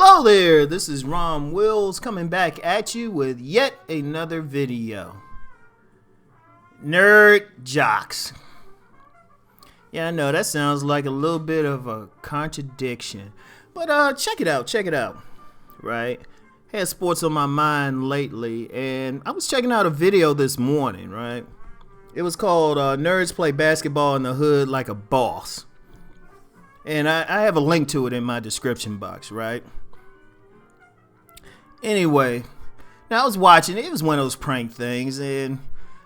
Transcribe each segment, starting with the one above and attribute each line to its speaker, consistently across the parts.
Speaker 1: Hello there, this is Ron Wills coming back at you with yet another video. Nerd Jocks. Yeah, I know that sounds like a little bit of a contradiction, but check it out, right? Had sports on my mind lately, and I was checking out a video this morning, right? It was called Nerds Play Basketball in the Hood Like a Boss. And I have a link to it in my description box, right? Anyway, now I was watching, it was one of those prank things, and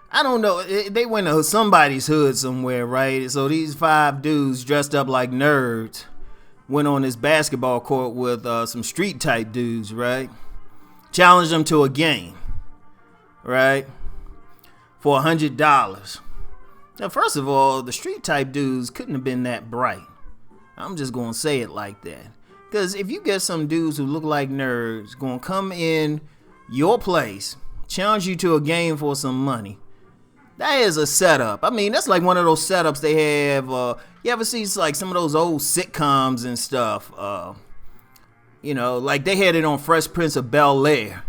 Speaker 1: I don't know, they went to somebody's hood somewhere, right? So these 5 dudes dressed up like nerds went on this basketball court with some street type dudes, right? Challenged them to a game, right? For $100. Now, first of all, the street type dudes couldn't have been that bright. I'm just going to say it like that. Because if you get some dudes who look like nerds going to come in your place, challenge you to a game for some money, that is a setup. I mean, that's like one of those setups they have. You ever see like some of those old sitcoms and stuff? You know, like they had it on Fresh Prince of Bel-Air.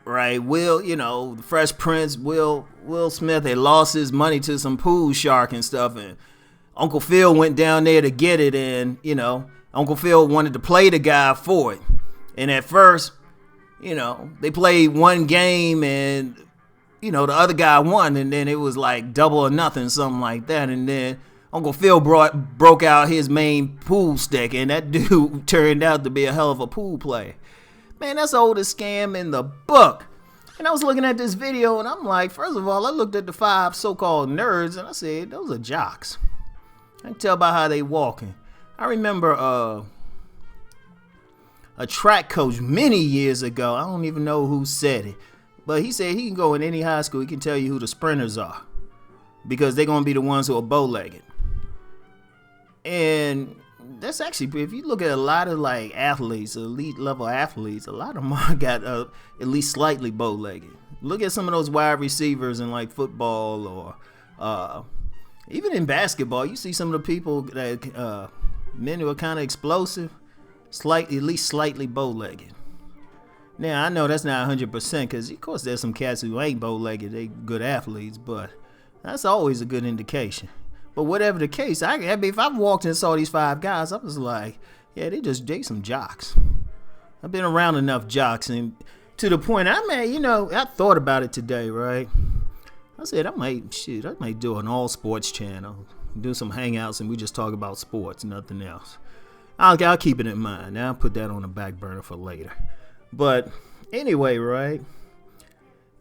Speaker 1: Right? The Fresh Prince, Will Smith had lost his money to some pool shark and stuff, and Uncle Phil went down there to get it, and, Uncle Phil wanted to play the guy for it. And at first, they played one game and, the other guy won, and then it was like double or nothing, something like that. And then Uncle Phil broke out his main pool stick, and that dude turned out to be a hell of a pool player. Man, that's the oldest scam in the book. And I was looking at this video, and I'm like, first of all, I looked at the 5 so-called nerds, and I said, those are jocks. I can tell by how they walking. I remember a track coach many years ago. I don't even know who said it, but he said he can go in any high school. He can tell you who the sprinters are because they're going to be the ones who are bow-legged. And that's actually, if you look at a lot of like athletes, elite level athletes, a lot of them got at least slightly bow-legged. Look at some of those wide receivers in like football or even in basketball. You see some of the people that men who are kind of explosive, at least slightly bow-legged. Now, I know that's not 100% because, of course, there's some cats who ain't bow-legged. They good athletes, but that's always a good indication. But whatever the case, I mean, if I walked and saw these 5 guys, I was like, yeah, they some jocks. I've been around enough jocks, and to the point, I thought about it today, right? I said, I might do an all sports channel, do some hangouts, and we just talk about sports, nothing else. I'll keep it in mind. Now I'll put that on the back burner for later. But anyway, right?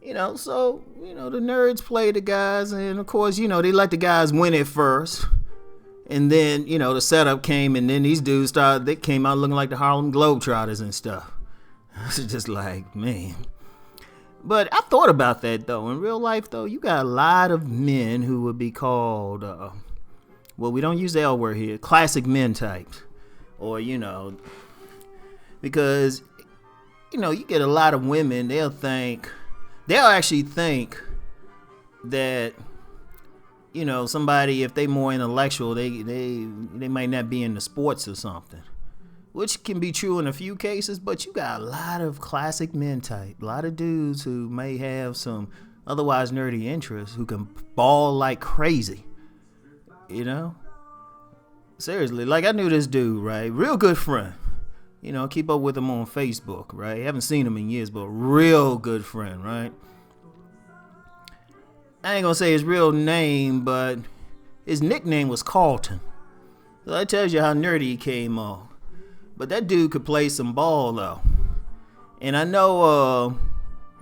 Speaker 1: The nerds play the guys, and of course, they let the guys win it first. And then, the setup came, and then these dudes they came out looking like the Harlem Globetrotters and stuff. It's just like, man. But I thought about that, though. In real life, though, you got a lot of men who would be called, we don't use the L word here, classic men types. Or, because, you get a lot of women, they'll actually think that, somebody, if they more intellectual, they might not be into sports or something. Which can be true in a few cases, but you got a lot of classic men type. A lot of dudes who may have some otherwise nerdy interests who can ball like crazy. Seriously, like I knew this dude, right? Real good friend. Keep up with him on Facebook, right? Haven't seen him in years, but real good friend, right? I ain't gonna say his real name, but his nickname was Carlton. So that tells you how nerdy he came off. But that dude could play some ball, though. And I know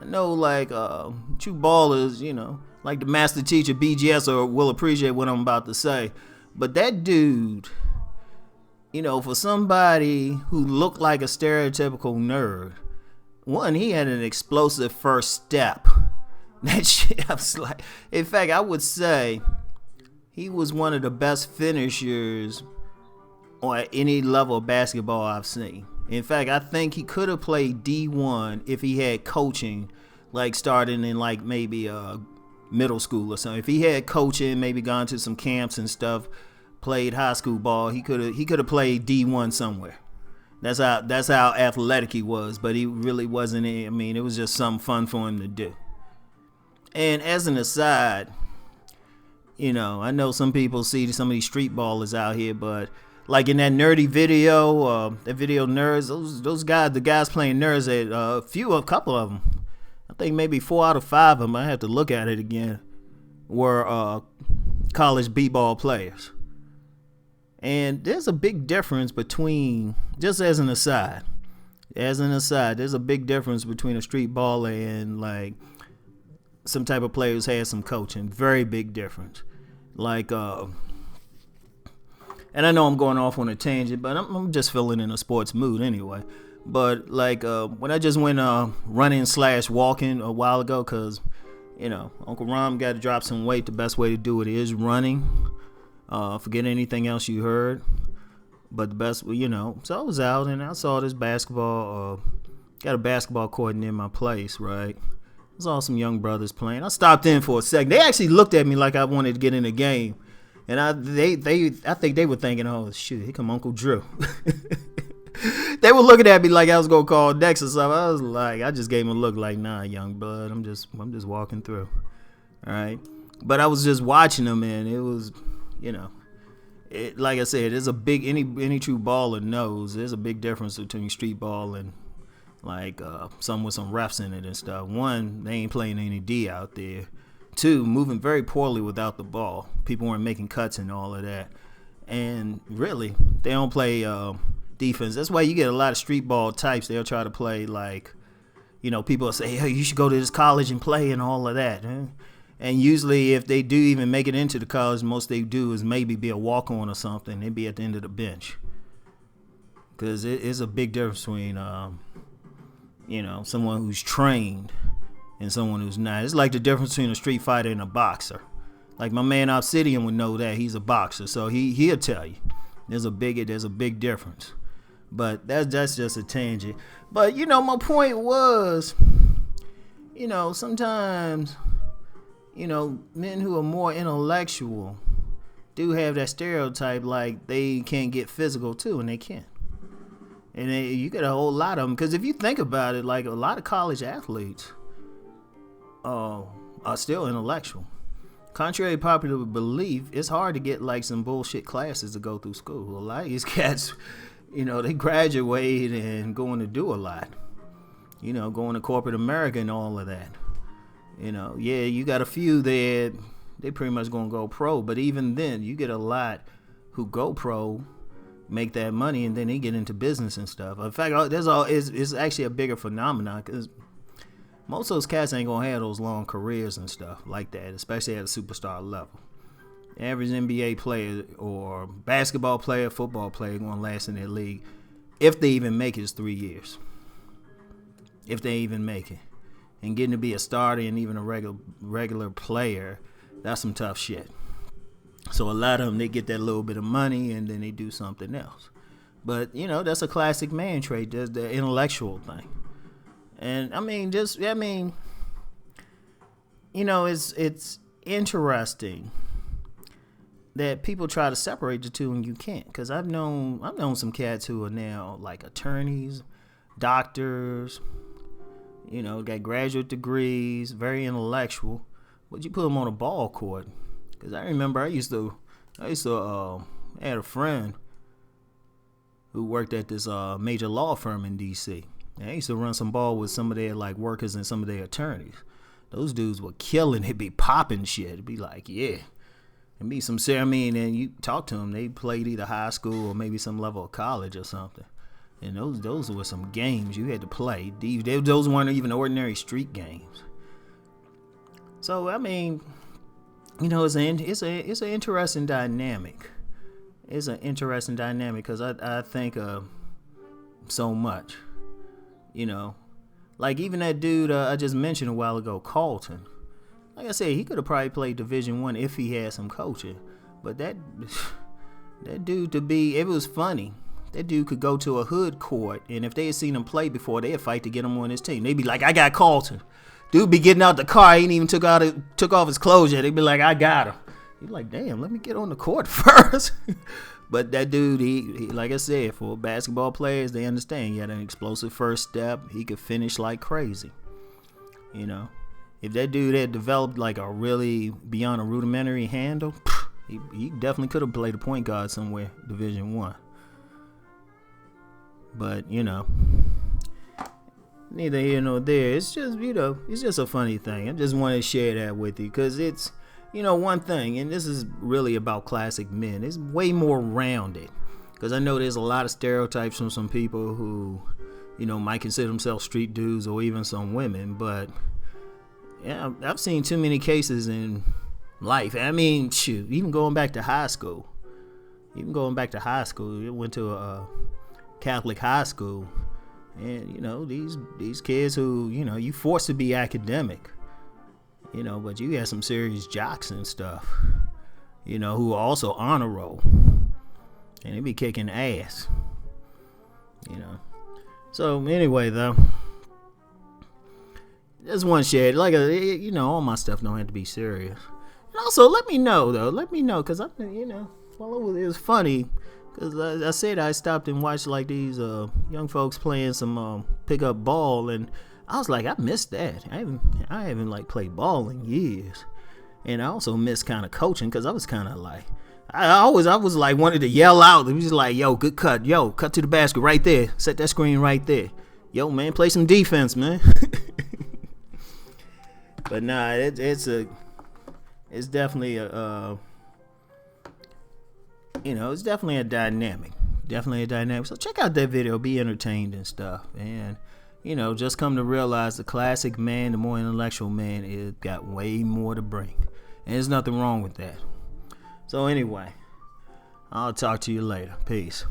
Speaker 1: like true ballers, like the master teacher BGS will appreciate what I'm about to say. But that dude, for somebody who looked like a stereotypical nerd, one, he had an explosive first step. That shit, I was like, in fact, I would say he was one of the best finishers on any level of basketball I've seen. In fact, I think he could have played D1 if he had coaching, like starting in like maybe middle school or something. If he had coaching, maybe gone to some camps and stuff, played high school ball, he could have played D1 somewhere. That's how athletic he was, but he really wasn't. I mean, it was just something fun for him to do. And as an aside, I know some people see some of these street ballers out here, but like in that nerdy video, that video Nerds, those guys, the guys playing Nerds, a couple of them, I think maybe 4 out of 5 of them, I have to look at it again, were college b-ball players. And there's a big difference between, just as an aside, there's a big difference between a street baller and like some type of players had some coaching. Very big difference. Like, and I know I'm going off on a tangent, but I'm just feeling in a sports mood anyway. But like when I just went running/walking a while ago, because Uncle Rom got to drop some weight. The best way to do it is running. Forget anything else you heard. But the best, so I was out and I saw this basketball. Got a basketball court near my place, right? I saw some young brothers playing. I stopped in for a second. They actually looked at me like I wanted to get in the game. And I think they were thinking, oh, shoot, here come Uncle Drew. They were looking at me like I was going to call next or something. I was like, I just gave him a look like, nah, young blood. I'm just walking through. All right. But I was just watching them, and it was, like I said, there's a big, any true baller knows there's a big difference between street ball and like some with some refs in it and stuff. One, they ain't playing any D out there. Two, moving very poorly without the ball. People weren't making cuts and all of that. And really, they don't play defense. That's why you get a lot of street ball types. They'll try to play like, people will say, hey, you should go to this college and play and all of that. And usually if they do even make it into the college, most they do is maybe be a walk-on or something. They'd be at the end of the bench. Because it is a big difference between, someone who's trained and someone who's not. It's like the difference between a street fighter and a boxer. Like my man Obsidian would know that. He's a boxer, so he'll tell you. There's a big difference. But that's just a tangent. But my point was, sometimes, men who are more intellectual do have that stereotype like they can't get physical too, and they can. And you get a whole lot of them, because if you think about it, like a lot of college athletes are still intellectual. Contrary to popular belief, it's hard to get like some bullshit classes to go through school. A lot of these cats, they graduate and going to do a lot. Going to corporate America and all of that. You got a few there, they pretty much gonna go pro. But even then, you get a lot who go pro, make that money, and then they get into business and stuff. In fact, it's actually a bigger phenomenon, because most of those cats ain't gonna have those long careers and stuff like that, especially at a superstar level. Average NBA player or basketball player, football player gonna last in their league, if they even make it, is 3 years. If they even make it. And getting to be a starter and even a regular player, that's some tough shit. So a lot of them, they get that little bit of money and then they do something else. But, that's a classic man trait. That's the intellectual thing. And, it's interesting that people try to separate the two and you can't. Because I've known some cats who are now like attorneys, doctors, got graduate degrees, very intellectual. But you put them on a ball court. Because I remember I had a friend who worked at this major law firm in D.C. And I used to run some ball with some of their like workers and some of their attorneys. Those dudes were killing. They'd be popping shit. It'd be like, yeah. And be some ceremony, and you talk to them. They played either high school or maybe some level of college or something. And those were some games you had to play. Those weren't even ordinary street games. So it's an interesting dynamic. It's an interesting dynamic because I think so much. Like even that dude I just mentioned a while ago, Carlton. Like I said, he could have probably played Division I if he had some coaching. But that dude it was funny. That dude could go to a hood court, and if they had seen him play before, they'd fight to get him on his team. They'd be like, I got Carlton. Dude be getting out the car, he ain't even took off his clothes yet. They'd be like, I got him. He'd be like, damn, let me get on the court first. But that dude, he like I said, for basketball players, they understand he had an explosive first step. He could finish like crazy. You know, if that dude had developed like a really beyond a rudimentary handle, he definitely could have played a point guard somewhere, Division One. But you know, neither here nor there. It's just, you know, it's just a funny thing. I just wanted to share that with you because it's, you know, one thing, and this is really about classic men. It's way more rounded because I know there's a lot of stereotypes from some people who, you know, might consider themselves street dudes or even some women. But yeah, I've seen too many cases in life. I mean, shoot, even going back to high school. I went to a Catholic high school, and you know, these kids who, you know, you forced to be academic, you know, but you got some serious jocks and stuff, you know, who are also honor roll, and they be kicking ass, you know. So anyway, though, just one share, like you know, all my stuff don't have to be serious. And also, let me know, because I, you know, well, it was funny. Cause I said I stopped and watched like these young folks playing some pickup ball, and I was like, I missed that. I haven't like played ball in years, and I also missed kind of coaching because I was kind of like, I was like wanted to yell out. It was just like, yo, good cut, yo, cut to the basket right there, set that screen right there, yo, man, play some defense, man. But nah, it's definitely a. You know, it's definitely a dynamic. So check out that video, be entertained and stuff. And, you know, just come to realize the classic man, the more intellectual man, is got way more to bring. And there's nothing wrong with that. So anyway, I'll talk to you later. Peace.